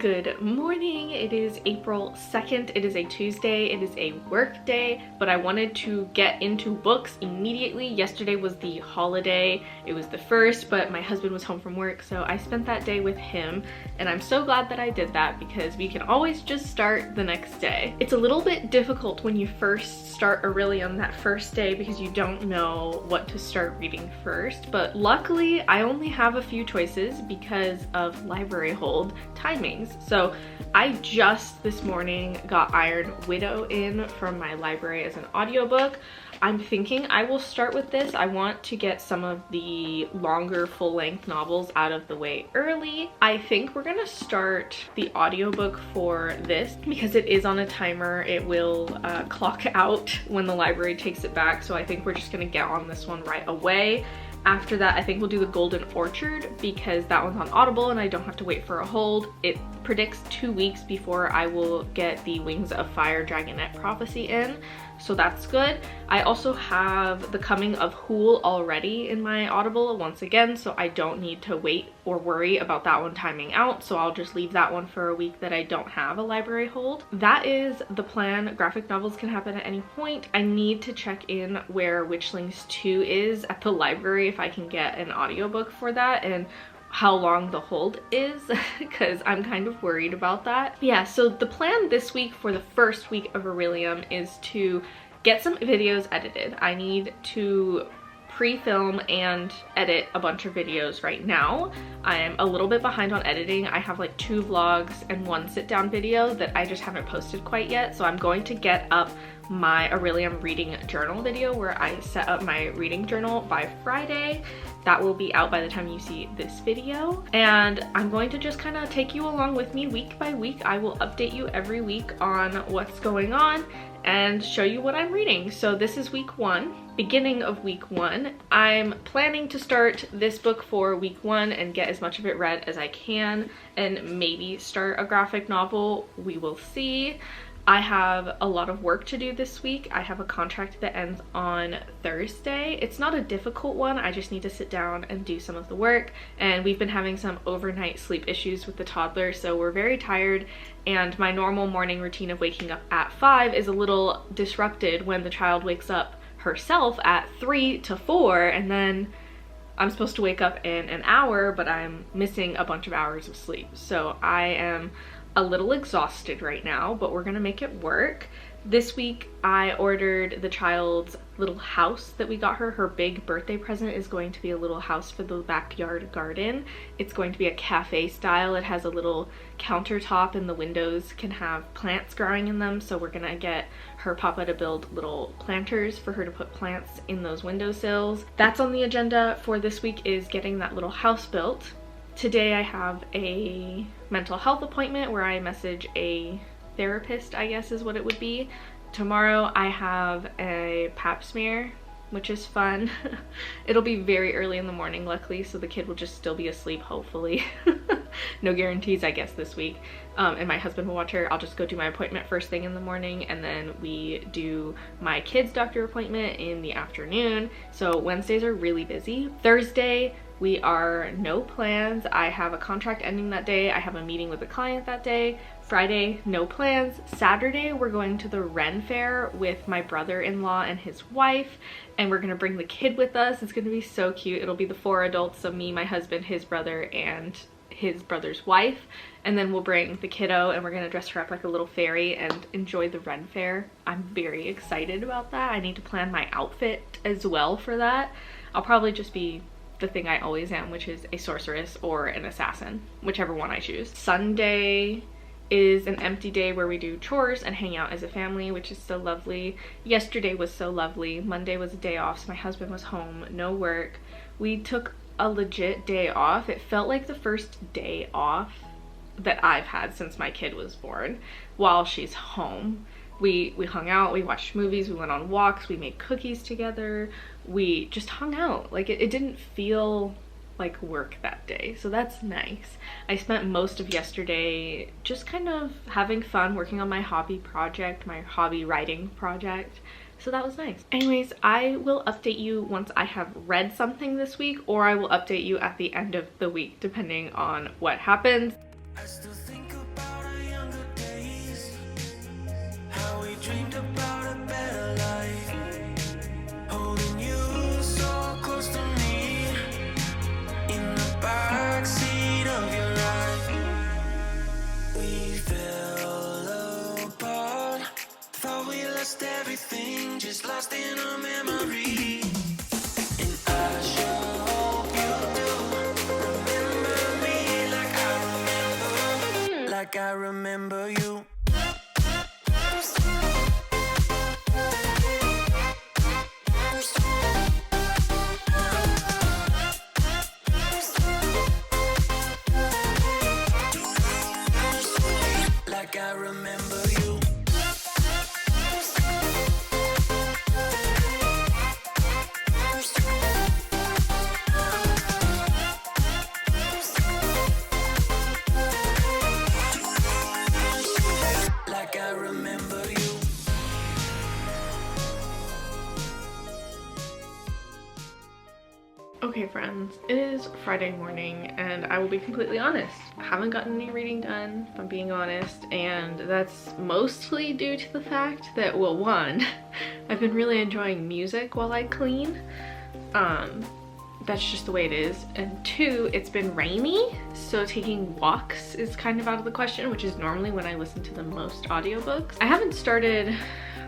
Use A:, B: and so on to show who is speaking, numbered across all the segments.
A: Good morning. It is April 2nd. It is a Tuesday. It is a work day, but I wanted to get into books immediately. Yesterday was the holiday. It was the first, but my husband was home from work, so I spent that day with him, and I'm so glad that I did that because we can always just start the next day. It's a little bit difficult when you first start Orilium that first day because you don't know what to start reading first, but luckily I only have a few choices because of library hold timings. So I just this morning got Iron Widow in from my library as an audiobook. I'm thinking I will start with this. I want to get some of the longer full-length novels out of the way early. I think we're gonna start the audiobook for this because it is on a timer. It will clock out when the library takes it back, so I think we're just gonna get on this one right away. After that, I think we'll do the Golden Orchard because that one's on Audible and I don't have to wait for a hold. It predicts 2 weeks before I will get the Wings of Fire Dragonette Prophecy in, so that's good. I also have The Coming of Hool already in my Audible once again, so I don't need to wait or worry about that one timing out, so I'll just leave that one for a week that I don't have a library hold. That is the plan. Graphic novels can happen at any point. I need to check in where Witchlings 2 is at the library if I can get an audiobook for that and how long the hold is because I'm kind of worried about that. Yeah, so the plan this week for the first week of Orilium is to get some videos edited. I need to pre-film and edit a bunch of videos right now. I'm a little bit behind on editing. I have like 2 vlogs and 1 sit-down video that I just haven't posted quite yet, so I'm going to get up my Orilium reading journal video where I set up my reading journal by Friday. That will be out by the time you see this video, and I'm going to just kind of take you along with me week by week. I will update you every week on what's going on and show you what I'm reading. So this is week 1, beginning of week 1. I'm planning to start this book for week 1 and get as much of it read as I can and maybe start a graphic novel. We will see. I have a lot of work to do this week. I have a contract that ends on Thursday. It's not a difficult one. I just need to sit down and do some of the work. And we've been having some overnight sleep issues with the toddler, so we're very tired. And my normal morning routine of waking up at 5 is a little disrupted when the child wakes up herself at 3 to 4, and then I'm supposed to wake up in an hour, but I'm missing a bunch of hours of sleep. So I am a little exhausted right now, but we're gonna make it work. This week I ordered the child's little house that we got her. Her big birthday present is going to be a little house for the backyard garden. It's going to be a cafe style. It has a little countertop and the windows can have plants growing in them, so we're gonna get her papa to build little planters for her to put plants in those windowsills. That's on the agenda for this week, is getting that little house built. Today I have a mental health appointment where I message a therapist, I guess is what it would be. Tomorrow I have a pap smear, which is fun. It'll be very early in the morning, luckily, so the kid will just still be asleep, hopefully. No guarantees, I guess, this week. And my husband will watch her. I'll just go do my appointment first thing in the morning, and then we do my kid's doctor appointment in the afternoon. So Wednesdays are really busy. Thursday, we are no plans. I have a contract ending that day. I have a meeting with a client that day. Friday, no plans. Saturday, we're going to the Ren Fair with my brother-in-law and his wife, and we're gonna bring the kid with us. It's gonna be so cute. It'll be the 4 adults, so me, my husband, his brother, and his brother's wife, and then we'll bring the kiddo and we're gonna dress her up like a little fairy and enjoy the Ren Fair. I'm very excited about that. I need to plan my outfit as well for that. I'll probably just be the thing I always am, which is a sorceress or an assassin, whichever one I choose. Sunday is an empty day where we do chores and hang out as a family, which is so lovely. Yesterday was so lovely. Monday was a day off, so my husband was home, no work. We took a legit day off. It felt like the first day off that I've had since my kid was born while she's home. We hung out, we watched movies, we went on walks, we made cookies together, we just hung out. Like it didn't feel like work that day, so that's nice. I spent most of yesterday just kind of having fun working on my hobby project, my hobby writing project, so that was nice. Anyways, I will update you once I have read something this week, or I will update you at the end of the week depending on what happens. I still think about
B: dreamed about a better life, holding you so close to me, in the backseat of your ride. We fell apart, thought we lost everything, just lost in a memory. And I sure hope you do remember me like I remember you. Like I remember you. Like I remember you.
A: Okay friends, it is Friday morning and I will be completely honest. I haven't gotten any reading done, if I'm being honest, and that's mostly due to the fact that, well, one, I've been really enjoying music while I clean. That's just the way it is. And two, it's been rainy, so taking walks is kind of out of the question, which is normally when I listen to the most audiobooks. I haven't started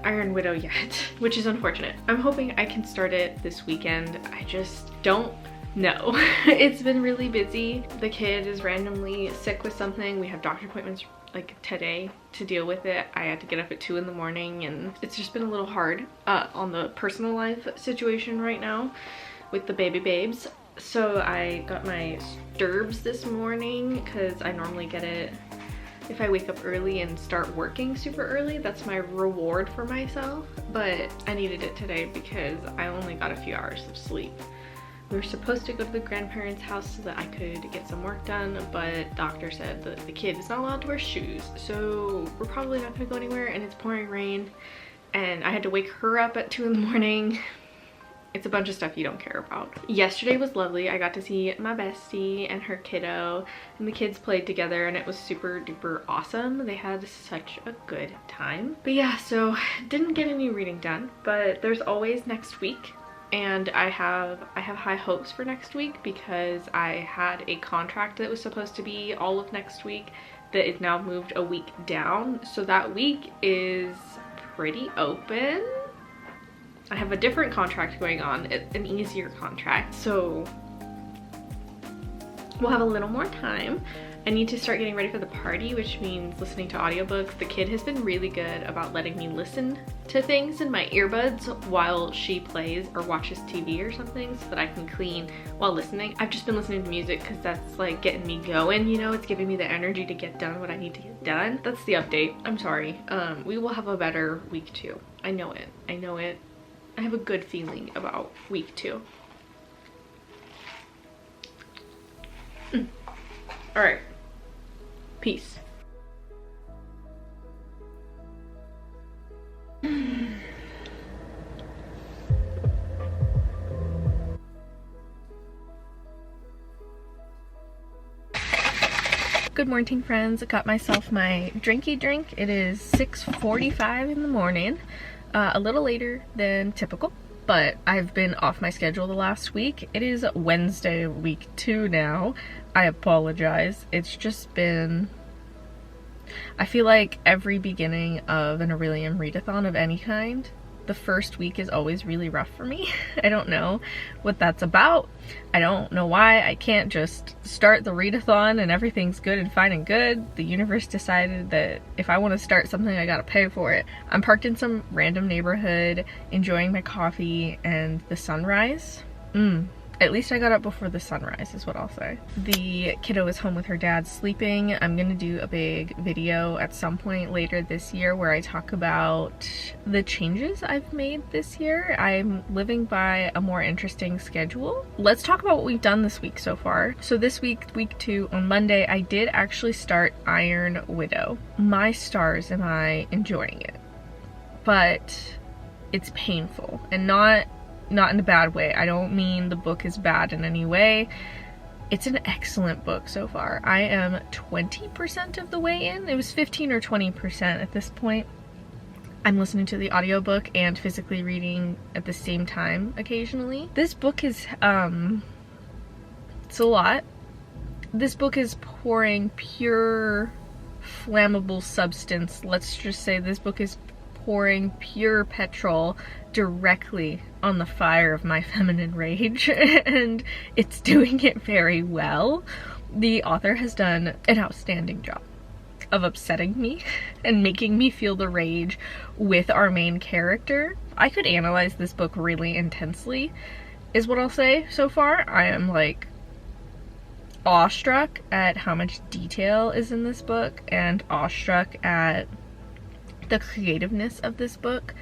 A: Iron Widow yet, which is unfortunate. I'm hoping I can start it this weekend. I just don't know. It's been really busy. The kid is randomly sick with something. We have doctor appointments like today to deal with it. I had to get up at 2 in the morning and it's just been a little hard on the personal life situation right now with the baby babes. So I got my Sturbs this morning because I normally get it if I wake up early and start working super early. That's my reward for myself, but I needed it today because I only got a few hours of sleep. We were supposed to go to the grandparents' house so that I could get some work done, but doctor said that the kid is not allowed to wear shoes, so we're probably not gonna go anywhere, and it's pouring rain and I had to wake her up at 2 in the morning. It's a bunch of stuff you don't care about. Yesterday was lovely. I got to see my bestie and her kiddo, and the kids played together and it was super duper awesome. They had such a good time. But yeah, so didn't get any reading done, but there's always next week. And I have high hopes for next week because I had a contract that was supposed to be all of next week that is now moved a week down. So that week is pretty open. I have a different contract going on, an easier contract, so we'll have a little more time. I need to start getting ready for the party, which means listening to audiobooks. The kid has been really good about letting me listen to things in my earbuds while she plays or watches TV or something so that I can clean while listening. I've just been listening to music because that's like getting me going, you know, it's giving me the energy to get done what I need to get done. That's the update. I'm sorry. We will have a better week 2. I know it. I know it. I have a good feeling about week 2. All right. Peace. Good morning, friends. I got myself my drinky drink. It is 6:45 in the morning. A little later than typical, but I've been off my schedule the last week. It is Wednesday, week 2 now. I apologize. It's just been... I feel like every beginning of an Orilium Readathon of any kind, the first week is always really rough for me. I don't know what that's about. I don't know why I can't just start the readathon and everything's good and fine and good. The universe decided that if I want to start something, I gotta pay for it. I'm parked in some random neighborhood, enjoying my coffee and the sunrise. At least I got up before the sunrise is what I'll say. The kiddo is home with her dad sleeping. I'm gonna do a big video at some point later this year where I talk about the changes I've made this year. I'm living by a more interesting schedule. Let's talk about what we've done this week so far. So this week, week 2, on Monday, I did actually start Iron Widow. My stars, am I enjoying it? But it's painful, and not in a bad way. I don't mean the book is bad in any way. It's an excellent book so far. I am 20% of the way in. It was 15 or 20% at this point. I'm listening to the audiobook and physically reading at the same time occasionally. This book is, it's a lot. This book is pouring pure flammable substance. Let's just say this book is pouring pure petrol directly on the fire of my feminine rage, and it's doing it very well. The author has done an outstanding job of upsetting me and making me feel the rage with our main character. I could analyze this book really intensely, is what I'll say so far. I am like awestruck at how much detail is in this book and awestruck at the creativeness of this book.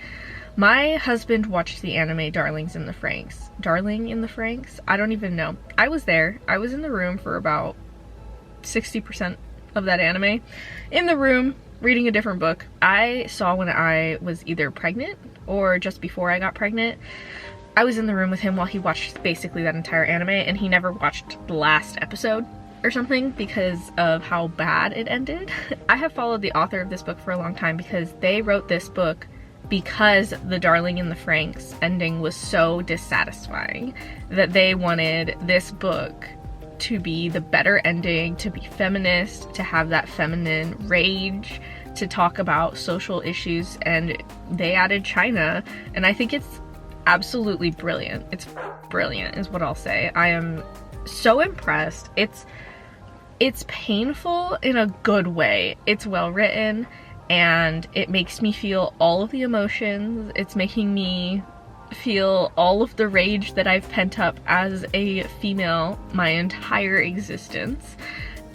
A: My husband watched the anime Darling in the Franxx. I don't even know. I was there. I was in the room for about 60% of that anime. In the room, reading a different book. I saw when I was either pregnant or just before I got pregnant. I was in the room with him while he watched basically that entire anime, and he never watched the last episode or something because of how bad it ended. I have followed the author of this book for a long time because they wrote this book because the Darling in the Franxx ending was so dissatisfying that they wanted this book to be the better ending, to be feminist, to have that feminine rage, to talk about social issues, and they added China, and I think it's absolutely brilliant. It's brilliant is what I'll say. I am so impressed. It's painful in a good way. It's well written and it makes me feel all of the emotions. It's making me feel all of the rage that I've pent up as a female my entire existence.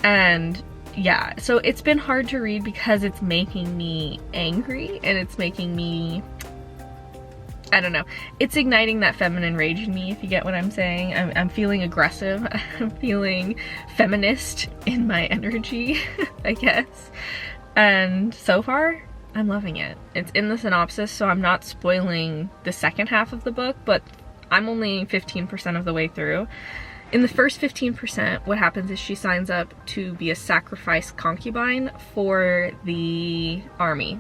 A: And yeah, so it's been hard to read because it's making me angry and it's making me, I don't know, it's igniting that feminine rage in me, if you get what I'm saying. I'm feeling aggressive. I'm feeling feminist in my energy, I guess. And so far, I'm loving it. It's in the synopsis, so I'm not spoiling the second half of the book, but I'm only 15% of the way through. In the first 15%, what happens is she signs up to be a sacrifice concubine for the army,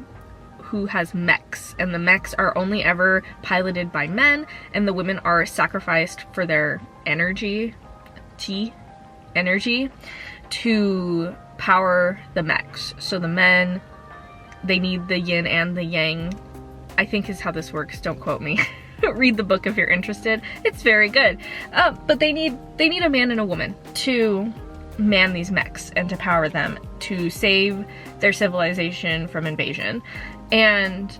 A: who has mechs, and the mechs are only ever piloted by men, and the women are sacrificed for their energy to power the mechs. So the men, they need the yin and the yang, I think is how this works, don't quote me. Read the book if you're interested. It's very good. But they need a man and a woman to man these mechs and to power them to save their civilization from invasion. And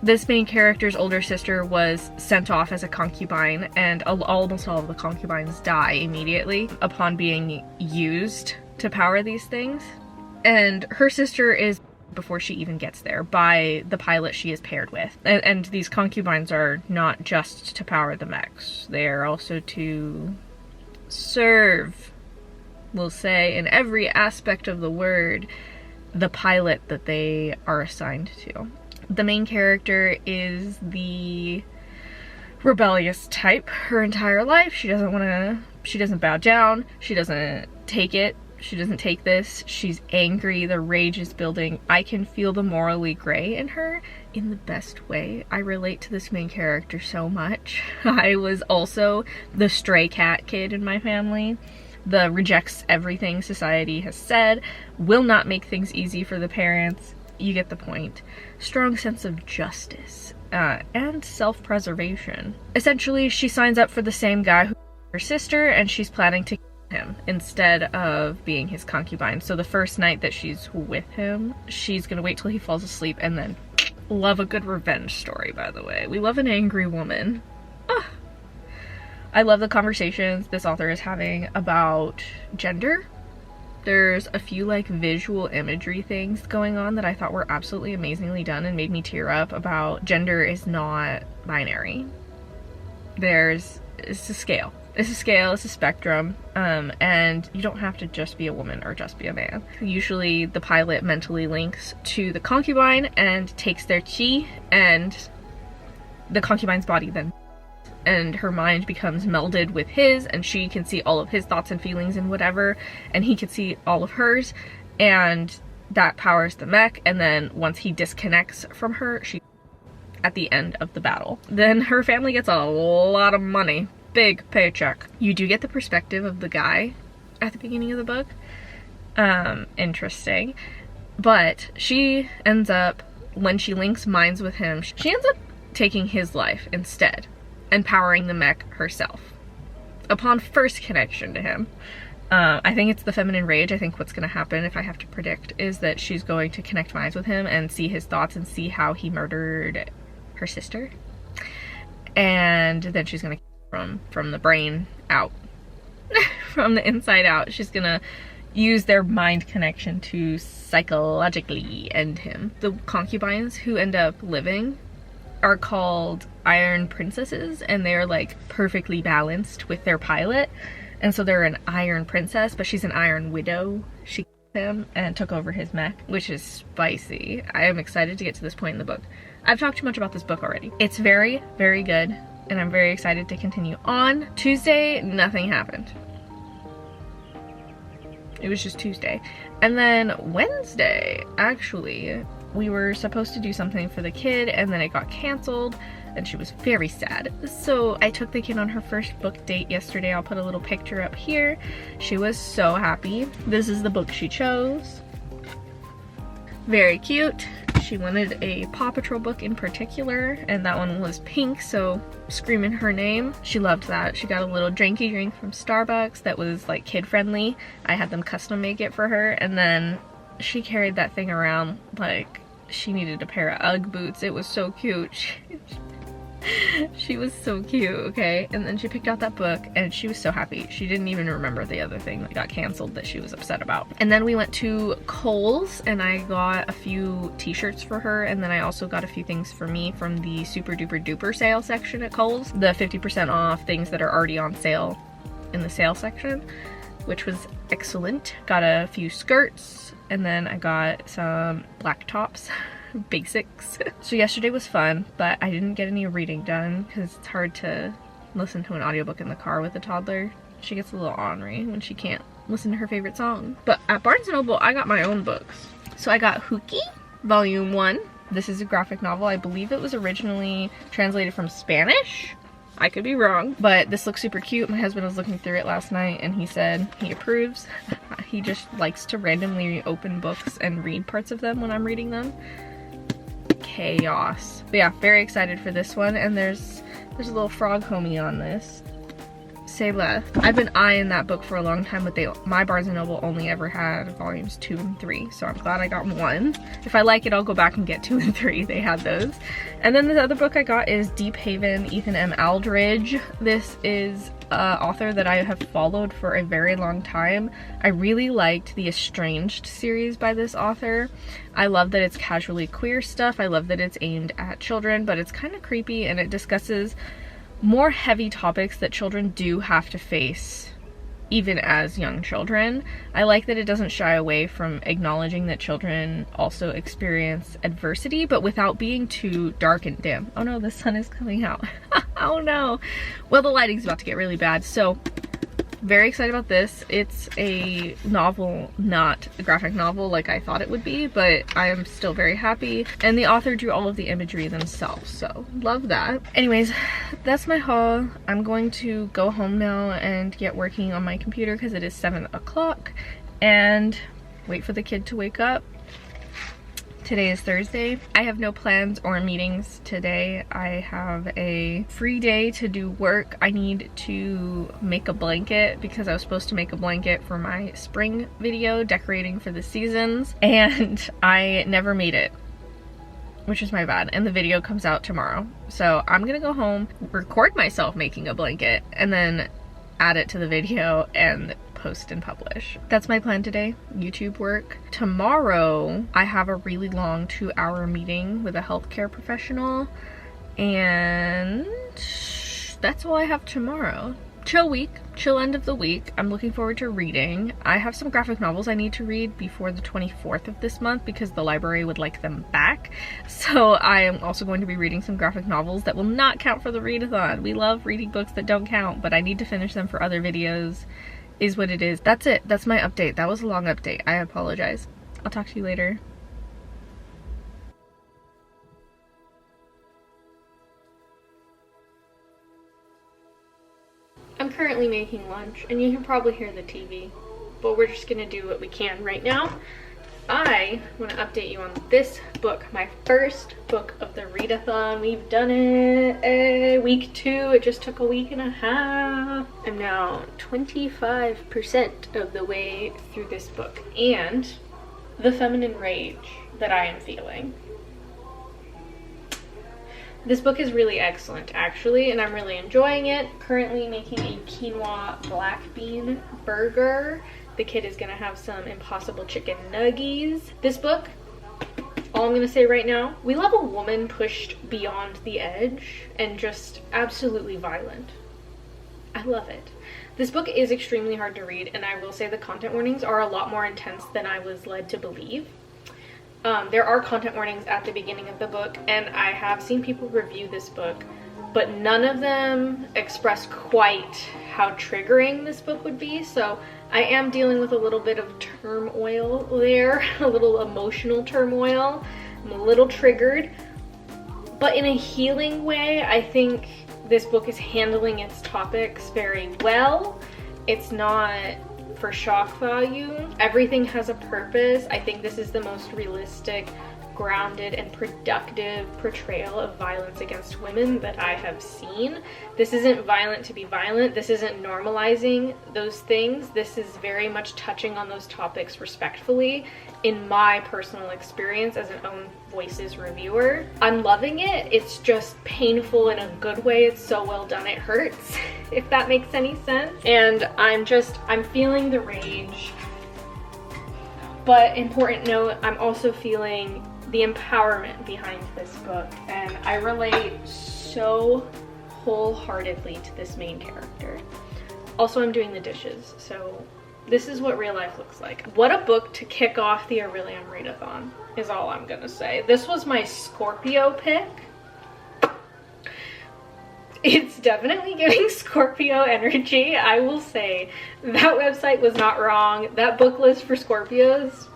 A: this main character's older sister was sent off as a concubine, and almost all of the concubines die immediately upon being used to power these things. And her sister is, before she even gets there, by the pilot she is paired with. And these concubines are not just to power the mechs, they are also to serve, we'll say, in every aspect of the word, the pilot that they are assigned to. The main character is the rebellious type her entire life. She doesn't bow down, she doesn't take it, she doesn't take this, she's angry, the rage is building. I can feel the morally gray in her in the best way. I relate to this main character so much. I was also the stray cat kid in my family. The rejects everything society has said, will not make things easy for the parents. You get the point. Strong sense of justice and self-preservation. Essentially, she signs up for the same guy who's her sister, and she's planning to kill him instead of being his concubine. So the first night that she's with him, she's gonna wait till he falls asleep and then love a good revenge story, by the way. We love an angry woman. I love the conversations this author is having about gender. There's a few like visual imagery things going on that I thought were absolutely amazingly done and made me tear up about gender is not binary. It's a scale. It's a scale, it's a spectrum, and you don't have to just be a woman or just be a man. Usually the pilot mentally links to the concubine and takes their chi, and the concubine's body then, and her mind becomes melded with his, and she can see all of his thoughts and feelings and whatever, and he can see all of hers, and that powers the mech. And then once he disconnects from her, she at the end of the battle. Then her family gets a lot of money. Big paycheck. You do get the perspective of the guy at the beginning of the book. Interesting. But she ends up, when she links minds with him, she ends up taking his life instead and powering the mech herself upon first connection to him. I think it's the feminine rage. I think what's going to happen, if I have to predict, is that she's going to connect minds with him and see his thoughts and see how he murdered her sister. And then she's going to from the brain out. From the inside out. She's going to use their mind connection to psychologically end him. The concubines who end up living are called Iron Princesses, and they're like perfectly balanced with their pilot. And so they're an Iron Princess, but she's an Iron Widow. She killed him and took over his mech, which is spicy. I am excited to get to this point in the book. I've talked too much about this book already. It's very, very good, and I'm very excited to continue on. Tuesday, nothing happened. It was just Tuesday. And then Wednesday, actually, we were supposed to do something for the kid, and then it got canceled, and she was very sad. So I took the kid on her first book date yesterday. I'll put a little picture up here. She was so happy. This is the book she chose. Very cute. She wanted a Paw Patrol book in particular, and that one was pink, so screaming her name. She loved that. She got a little drinky drink from Starbucks that was like kid friendly. I had them custom make it for her, and then she carried that thing around like she needed a pair of Ugg boots. It was so cute. She was so cute, okay? And then she picked out that book and she was so happy. She didn't even remember the other thing that got canceled that she was upset about. And then we went to Kohl's and I got a few t-shirts for her, and then I also got a few things for me from the super duper duper sale section at Kohl's. The 50% off things that are already on sale in the sale section, which was excellent. Got a few skirts, and then I got some black tops. Basics. So yesterday was fun, but I didn't get any reading done because it's hard to listen to an audiobook in the car with a toddler. She gets a little ornery when she can't listen to her favorite song. But at Barnes & Noble, I got my own books. So I got Hookie, Volume 1. This is a graphic novel. I believe it was originally translated from Spanish. I could be wrong, but this looks super cute. My husband was looking through it last night and he said he approves. He just likes to randomly open books and read parts of them when I'm reading them. Chaos. But yeah, very excited for this one, and there's a little frog homie on this. Say less. I've been eyeing that book for a long time, but my Barnes & Noble only ever had volumes 2 and 3, so I'm glad I got 1. If I like it, I'll go back and get 2 and 3. They had those. And then the other book I got is Deep Haven, Ethan M. Aldridge. This is an author that I have followed for a very long time. I really liked the Estranged series by this author. I love that it's casually queer stuff. I love that it's aimed at children, but it's kind of creepy, and it discusses more heavy topics that children do have to face even as young children. I like that it doesn't shy away from acknowledging that children also experience adversity, but without being too dark and dim. Oh no, the sun is coming out. Oh no. Well, the lighting's about to get really bad, so very excited about this. It's a novel, not a graphic novel like I thought it would be, but I am still very happy. And the author drew all of the imagery themselves, so love that. Anyways, that's my haul. I'm going to go home now and get working on my computer because it is 7 o'clock and wait for the kid to wake up. Today is Thursday. I have no plans or meetings today. I have a free day to do work. I need to make a blanket because I was supposed to make a blanket for my spring video, decorating for the seasons, and I never made it, which is my bad, and the video comes out tomorrow. So I'm gonna go home, record myself making a blanket, and then add it to the video and post and publish. That's my plan today, YouTube work. Tomorrow, I have a really long 2-hour meeting with a healthcare professional, and that's all I have tomorrow. Chill week, chill end of the week. I'm looking forward to reading. I have some graphic novels I need to read before the 24th of this month because the library would like them back. So I am also going to be reading some graphic novels that will not count for the readathon. We love reading books that don't count, but I need to finish them for other videos. Is what it is. That's it. That's my update. That was a long update. I apologize. I'll talk to you later. I'm currently making lunch, and you can probably hear the TV, but we're just gonna do what we can right now. I want to update you on this book, my first book of the readathon. We've done it week 2. It just took a week and a half. I'm now 25% of the way through this book, and the feminine rage that I am feeling. This book is really excellent, actually, and I'm really enjoying it. Currently making a quinoa black bean burger. The kid is gonna have some impossible chicken nuggies. This book, all I'm gonna say right now, we love a woman pushed beyond the edge and just absolutely violent. I love it. This book is extremely hard to read, and I will say the content warnings are a lot more intense than I was led to believe. There are content warnings at the beginning of the book, and I have seen people review this book, but none of them express quite how triggering this book would be, so I am dealing with a little bit of turmoil there, a little emotional turmoil. I'm a little triggered, but in a healing way. I think this book is handling its topics very well. It's not for shock value. Everything has a purpose. I think this is the most realistic, grounded, and productive portrayal of violence against women that I have seen. This isn't violent to be violent. This isn't normalizing those things. This is very much touching on those topics respectfully in my personal experience as an Own Voices reviewer. I'm loving it. It's just painful in a good way. It's so well done it hurts, if that makes any sense. And I'm feeling the rage. But important note, I'm also feeling the empowerment behind this book, and I relate so wholeheartedly to this main character. Also, I'm doing the dishes, so this is what real life looks like. What a book to kick off the Orilium Readathon is all I'm gonna say. This was my Scorpio pick. It's definitely giving Scorpio energy. I will say that website was not wrong. That book list for Scorpios,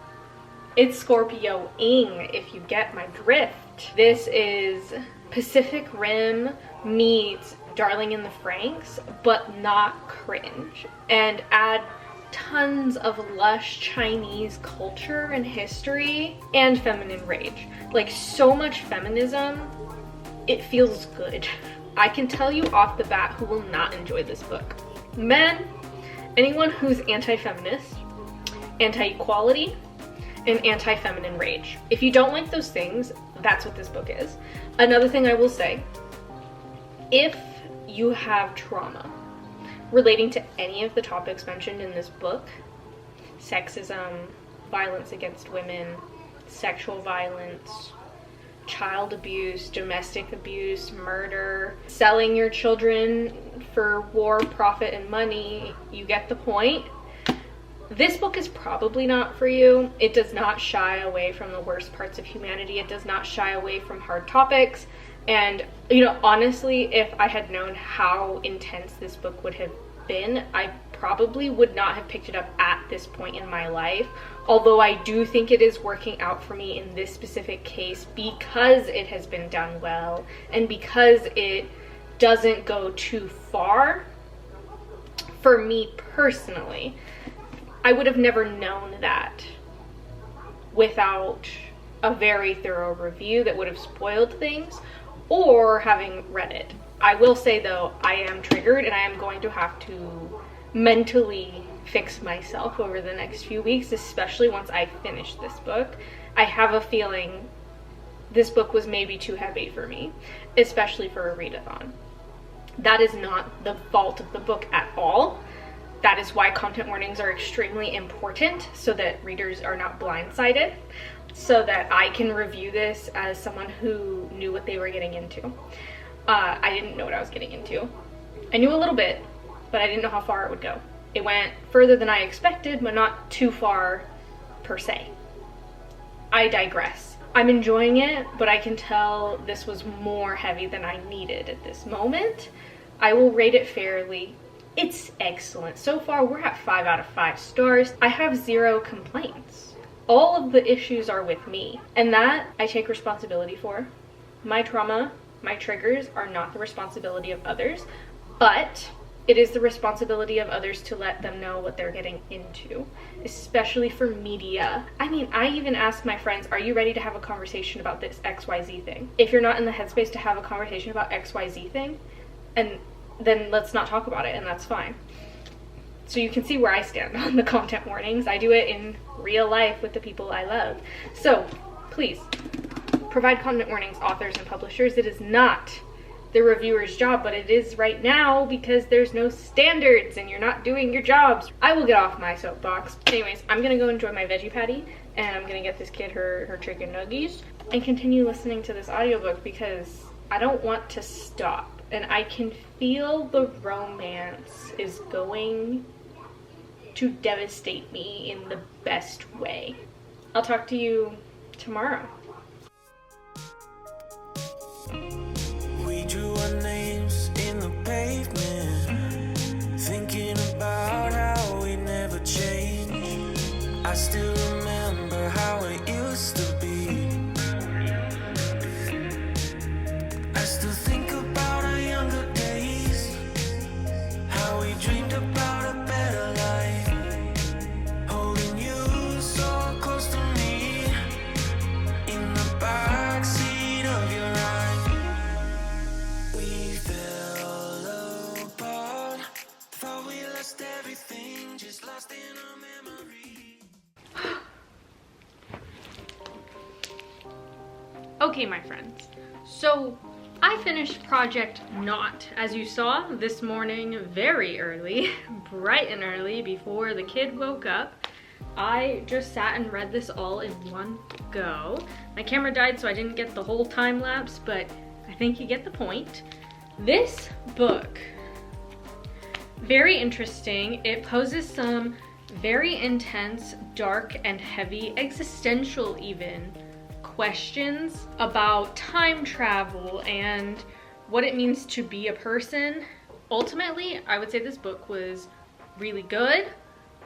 A: it's Scorpio-ing, if you get my drift. This is Pacific Rim meets Darling in the Franxx, but not cringe. And add tons of lush Chinese culture and history and feminine rage. Like, so much feminism, it feels good. I can tell you off the bat who will not enjoy this book. Men, anyone who's anti-feminist, anti-equality, and anti-feminine rage. If you don't like those things, that's what this book is. Another thing I will say, if you have trauma relating to any of the topics mentioned in this book, sexism, violence against women, sexual violence, child abuse, domestic abuse, murder, selling your children for war, profit, and money, you get the point. This book is probably not for you. It does not shy away from the worst parts of humanity. It does not shy away from hard topics. And, you know, honestly, if I had known how intense this book would have been, I probably would not have picked it up at this point in my life. Although I do think it is working out for me in this specific case because it has been done well and because it doesn't go too far. For me personally, I would have never known that without a very thorough review that would have spoiled things or having read it. I will say though, I am triggered and I am going to have to mentally fix myself over the next few weeks, especially once I finish this book. I have a feeling this book was maybe too heavy for me, especially for a readathon. That is not the fault of the book at all. That is why content warnings are extremely important, so that readers are not blindsided, so that I can review this as someone who knew what they were getting into. I didn't know what I was getting into. I knew a little bit, but I didn't know how far it would go. It went further than I expected, but not too far per se. I digress. I'm enjoying it, but I can tell this was more heavy than I needed at this moment. I will rate it fairly. It's excellent. So far, we're at 5 out of 5 stars. I have 0 complaints. All of the issues are with me, and that I take responsibility for. My trauma, my triggers are not the responsibility of others, but it is the responsibility of others to let them know what they're getting into, especially for media. I mean, I even ask my friends, are you ready to have a conversation about this XYZ thing? If you're not in the headspace to have a conversation about XYZ thing, and then let's not talk about it, and that's fine. So you can see where I stand on the content warnings. I do it in real life with the people I love. So please, provide content warnings, authors and publishers. It is not the reviewer's job, but it is right now because there's no standards and you're not doing your jobs. I will get off my soapbox. Anyways, I'm gonna go enjoy my veggie patty, and I'm gonna get this kid her chicken nuggies and continue listening to this audiobook because I don't want to stop. And I can feel the romance is going to devastate me in the best way. I'll talk to you tomorrow.
B: We drew our names in the pavement, thinking about how we never change. I still remember how it used to be. I still think about our younger days, how we dreamed about a better life, holding you so close to me in the backseat of your ride. We fell apart, thought we lost everything, just lost in our memory.
A: Okay, my friends, so I finished Project Not, as you saw, this morning very early, bright and early before the kid woke up. I just sat and read this all in one go. My camera died, so I didn't get the whole time lapse, but I think you get the point. This book, very interesting. It poses some very intense, dark, and heavy, existential even, questions about time travel and what it means to be a person. Ultimately, I would say this book was really good.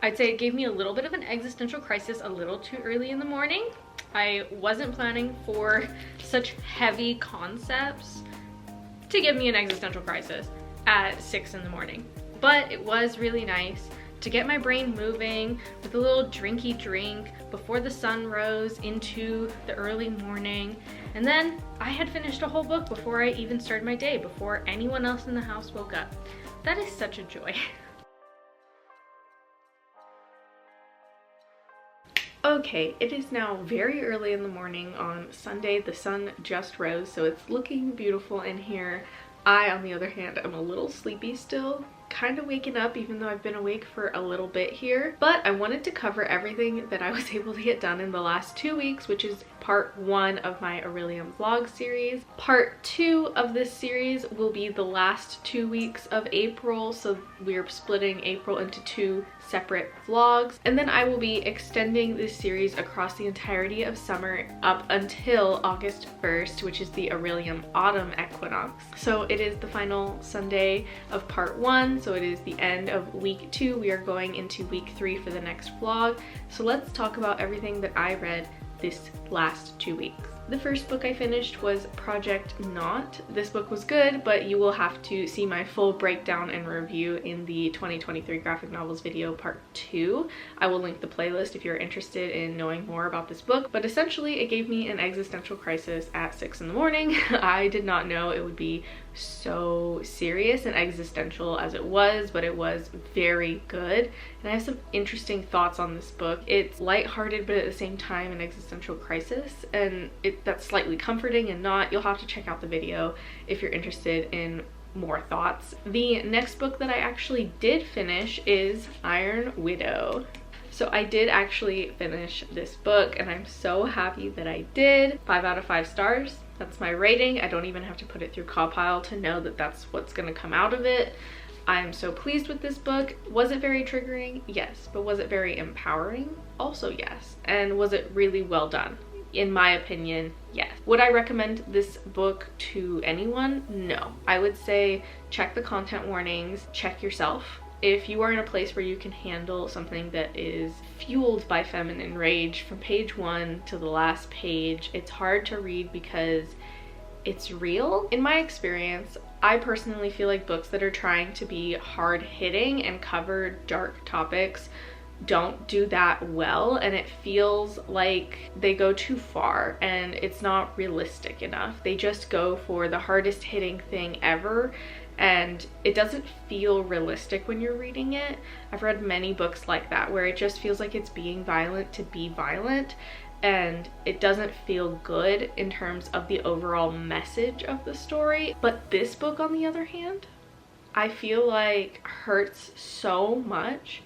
A: I'd say it gave me a little bit of an existential crisis a little too early in the morning. I wasn't planning for such heavy concepts to give me an existential crisis at 6 in the morning. But it was really nice to get my brain moving with a little drinky drink before the sun rose into the early morning. And then I had finished a whole book before I even started my day, before anyone else in the house woke up. That is such a joy. Okay, it is now very early in the morning on Sunday. The sun just rose, so it's looking beautiful in here. I, on the other hand, am a little sleepy still. Kind of waking up even though I've been awake for a little bit here, but I wanted to cover everything that I was able to get done in the last 2 weeks, which is part 1 of my Orilium vlog series. Part 2 of this series will be the last 2 weeks of April, so we're splitting April into 2 separate vlogs, and then I will be extending this series across the entirety of summer up until August 1st, which is the Orilium Autumn Equinox. So it is the final Sunday of part 1, so it is the end of week 2. We are going into week 3 for the next vlog. So let's talk about everything that I read this last 2 weeks. The first book I finished was Project Not. This book was good, but you will have to see my full breakdown and review in the 2023 graphic novels video part 2. I will link the playlist if you're interested in knowing more about this book, but essentially it gave me an existential crisis at 6 in the morning. I did not know it would be so serious and existential as it was, but it was very good. And I have some interesting thoughts on this book. It's lighthearted, but at the same time an existential crisis, and that's slightly comforting and not. You'll have to check out the video if you're interested in more thoughts. The next book that I actually did finish is Iron Widow. So I did actually finish this book, and I'm so happy that I did. 5 out of 5 stars. That's my rating. I don't even have to put it through Compile to know that that's what's gonna come out of it. I'm so pleased with this book. Was it very triggering? Yes. But was it very empowering? Also yes. And was it really well done? In my opinion, yes. Would I recommend this book to anyone? No. I would say check the content warnings, check yourself. If you are in a place where you can handle something that is fueled by feminine rage from page 1 to the last page, it's hard to read because it's real. In my experience, I personally feel like books that are trying to be hard-hitting and cover dark topics don't do that well, and it feels like they go too far and it's not realistic enough. They just go for the hardest hitting thing ever, and it doesn't feel realistic when you're reading it. I've read many books like that where it just feels like it's being violent to be violent, and it doesn't feel good in terms of the overall message of the story. But this book, on the other hand, I feel like hurts so much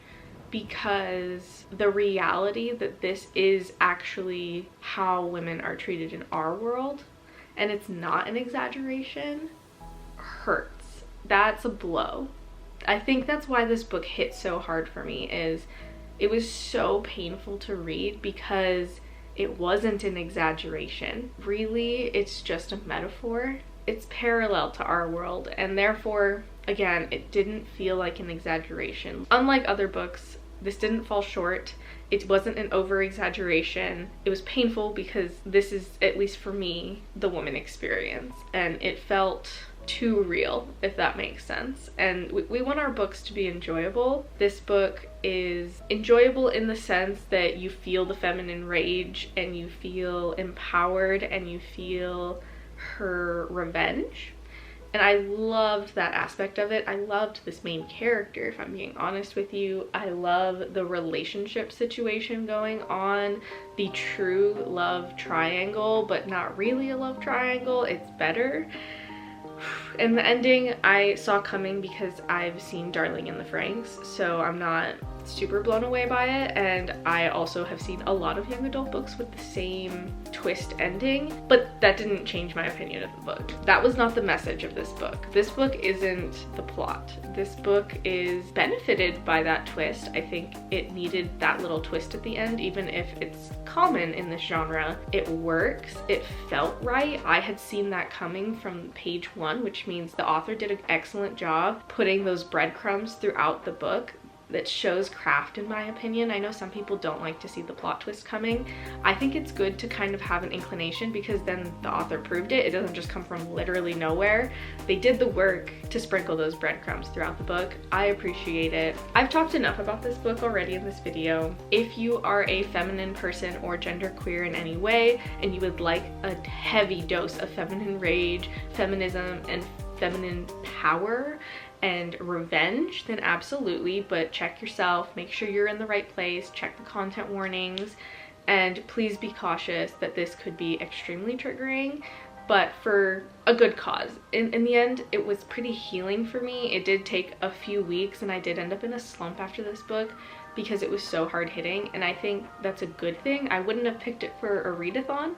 A: because the reality that this is actually how women are treated in our world, and it's not an exaggeration, hurts. That's a blow. I think that's why this book hit so hard for me, is it was so painful to read because it wasn't an exaggeration. Really, it's just a metaphor. It's parallel to our world, and therefore, again, it didn't feel like an exaggeration. Unlike other books, this didn't fall short. It wasn't an over-exaggeration. It was painful because this is, at least for me, the woman experience, and it felt too real, if that makes sense. And we want our books to be enjoyable. This book is enjoyable in the sense that you feel the feminine rage, and you feel empowered, and you feel her revenge. And I loved that aspect of it. I loved this main character, if I'm being honest with you. I love the relationship situation going on, the true love triangle, but not really a love triangle. It's better. And the ending I saw coming because I've seen Darling in the Franxx, so I'm not super blown away by it. And I also have seen a lot of young adult books with the same twist ending, but that didn't change my opinion of the book. That was not the message of this book. This book isn't the plot. This book is benefited by that twist. I think it needed that little twist at the end, even if it's common in this genre. It works. It felt right. I had seen that coming from page 1, which means the author did an excellent job putting those breadcrumbs throughout the book that shows craft, in my opinion. I know some people don't like to see the plot twist coming. I think it's good to kind of have an inclination, because then the author proved it. It doesn't just come from literally nowhere. They did the work to sprinkle those breadcrumbs throughout the book. I appreciate it. I've talked enough about this book already in this video. If you are a feminine person or genderqueer in any way, and you would like a heavy dose of feminine rage, feminism, and feminine power and revenge, then absolutely, but check yourself, make sure you're in the right place, check the content warnings, and please be cautious that this could be extremely triggering, but for a good cause. In the end, it was pretty healing for me. It did take a few weeks, and I did end up in a slump after this book because it was so hard hitting, and I think that's a good thing. I wouldn't have picked it for a readathon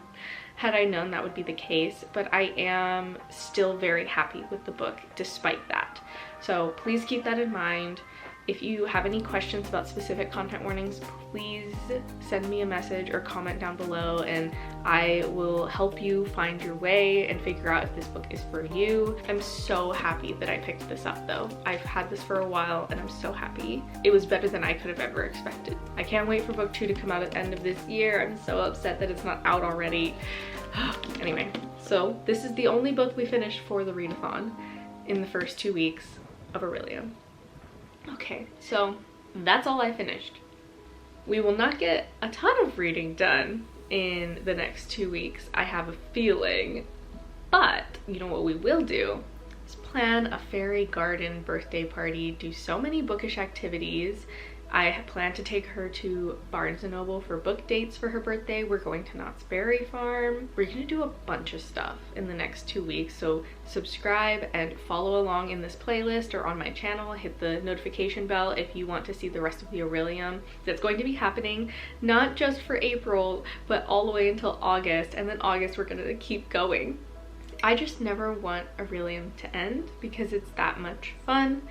A: had I known that would be the case, but I am still very happy with the book despite that. So please keep that in mind. If you have any questions about specific content warnings, please send me a message or comment down below, and I will help you find your way and figure out if this book is for you. I'm so happy that I picked this up though. I've had this for a while and I'm so happy. It was better than I could have ever expected. I can't wait for book 2 to come out at the end of this year. I'm so upset that it's not out already. Anyway, so this is the only book we finished for the readathon in the first 2 weeks of Orilium. Okay, so that's all I finished. We will not get a ton of reading done in the next 2 weeks, I have a feeling, but you know what we will do is plan a fairy garden birthday party, do so many bookish activities. I plan to take her to Barnes & Noble for book dates for her birthday. We're going to Knott's Berry Farm. We're gonna do a bunch of stuff in the next 2 weeks, so subscribe and follow along in this playlist or on my channel. Hit the notification bell if you want to see the rest of the Orilium. That's going to be happening not just for April, but all the way until August, and then August we're gonna keep going. I just never want Orilium to end because it's that much fun.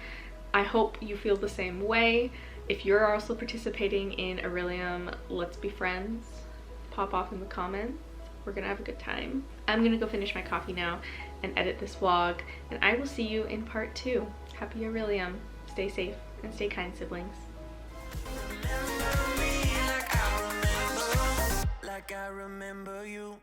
A: I hope you feel the same way. If you're also participating in Orilium, let's be friends. Pop off in the comments. We're gonna have a good time. I'm gonna go finish my coffee now and edit this vlog, and I will see you in part 2. Happy Orilium. Stay safe and stay kind, siblings.
B: Like I remember you.